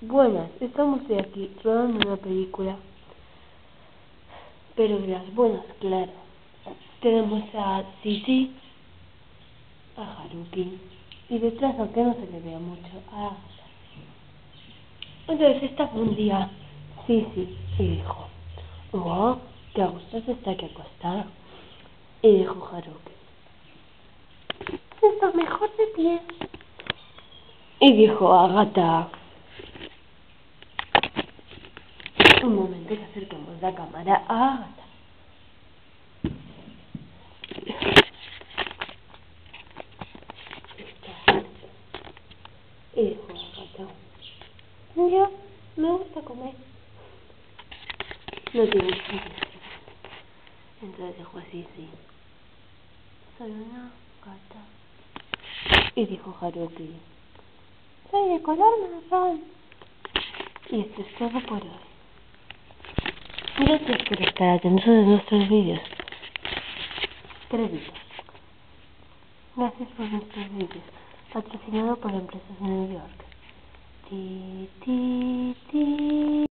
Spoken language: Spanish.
Buenas, estamos de aquí rodando una película, pero de las buenas, claro. Tenemos a Sisi, a Haruki, y detrás, aunque no se le vea mucho, a Agatha. Entonces estaba un día Sisi y dijo: oh, qué a gusto se está aquí acostada. Y dijo Haruki: está mejor de pie. Y dijo Agatha: un momento, que acerquemos la cámara a Agatha. Y dijo Agatha: yo me gusta comer. No tiene sentido. Entonces dijo así: sí, soy una gata. Y dijo Haruki: soy de color marrón. Y esto es todo por hoy. Gracias por estar atentos a nuestros vídeos. Crédito. Gracias por nuestros vídeos. Patrocinado por empresas de New York. Ti, ti, ti.